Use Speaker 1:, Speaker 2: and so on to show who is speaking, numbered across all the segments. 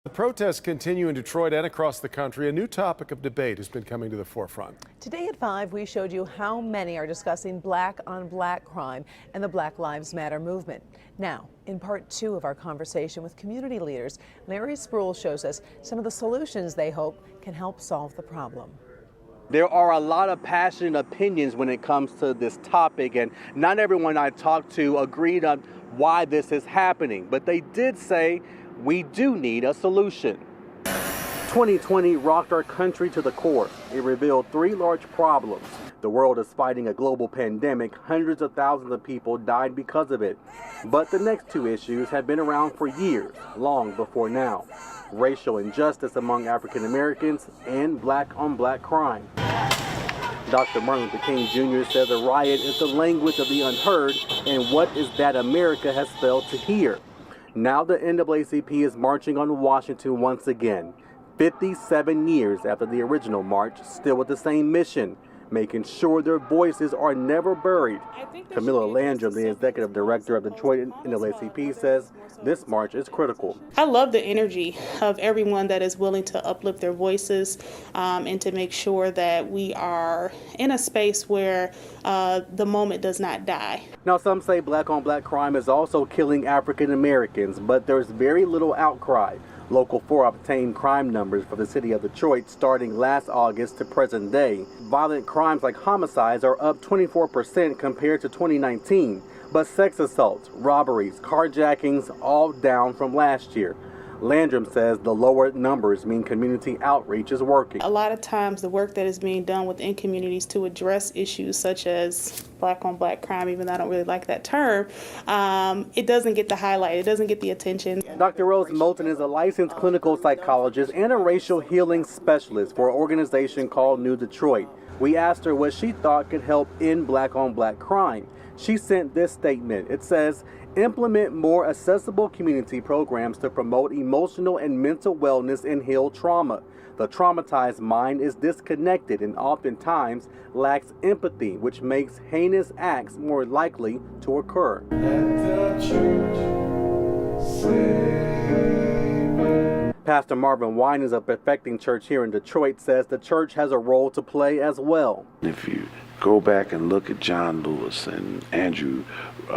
Speaker 1: The protests continue in Detroit and across the country. A new topic of debate has been coming to the forefront.
Speaker 2: Today at 5, we showed you how many are discussing black-on-black crime and the Black Lives Matter movement. Now, in part 2 of our conversation with community leaders, Larry Spruill shows us some of the solutions they hope can help solve the problem.
Speaker 3: There are a lot of passionate opinions when it comes to this topic, and not everyone I talked to agreed on why this is happening, but they did say we do need a solution. 2020 rocked our country to the core. It revealed 3 large problems. The world is fighting a global pandemic. Hundreds of thousands of people died because of it. But the next 2 issues have been around for years, long before now. Racial injustice among African Americans and black-on-black crime. Dr. Martin Luther King Jr. says a riot is the language of the unheard, and what is that America has failed to hear? Now the NAACP is marching on Washington once again, 57 years after the original march, still with the same mission, making sure their voices are never buried. Camilla Landrum, the executive director of Detroit NAACP, says this march is critical.
Speaker 4: I love the energy of everyone that is willing to uplift their voices and to make sure that we are in a space where the moment does not die.
Speaker 3: Now, some say black-on-black crime is also killing African Americans, but there's very little outcry. Local 4 obtained crime numbers for the city of Detroit starting last August to present day. Violent crimes like homicides are up 24% compared to 2019, but sex assaults, robberies, carjackings all down from last year. Landrum says the lower numbers mean community outreach is working.
Speaker 4: A lot of times the work that is being done within communities to address issues such as black-on-black crime, even though I don't really like that term, it doesn't get the highlight, it doesn't get the attention.
Speaker 3: Dr. Rose Moulton is a licensed clinical psychologist and a racial healing specialist for an organization called New Detroit. We asked her what she thought could help end black-on-black crime. She sent this statement. It says, implement more accessible community programs to promote emotional and mental wellness and heal trauma. The traumatized mind is disconnected and oftentimes lacks empathy, which makes heinous acts more likely to occur. Pastor Marvin Winans of Perfecting Church here in Detroit says the church has a role to play as well.
Speaker 5: If you go back and look at John Lewis and Andrew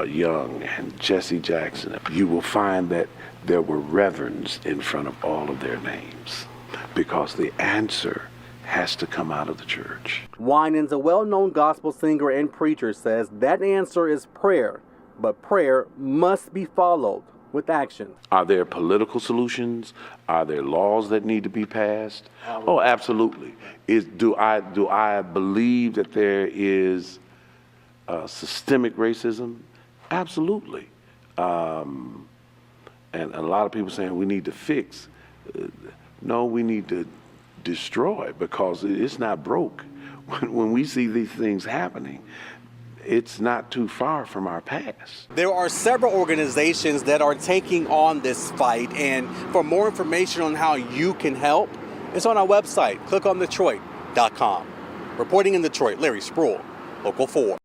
Speaker 5: Young and Jesse Jackson, you will find that there were reverends in front of all of their names because the answer has to come out of the church.
Speaker 3: Winans, a well-known gospel singer and preacher, says that answer is prayer, but prayer must be followed with action.
Speaker 5: Are there political solutions? Are there laws that need to be passed? Oh, absolutely. Do I believe that there is systemic racism? Absolutely. And a lot of people saying we need to fix. No, we need to destroy because it's not broke. When we see these things happening, it's not too far from our past.
Speaker 3: There are several organizations that are taking on this fight, and for more information on how you can help, it's on our website, clickondetroit.com. Reporting in Detroit, Larry Spruill, Local 4.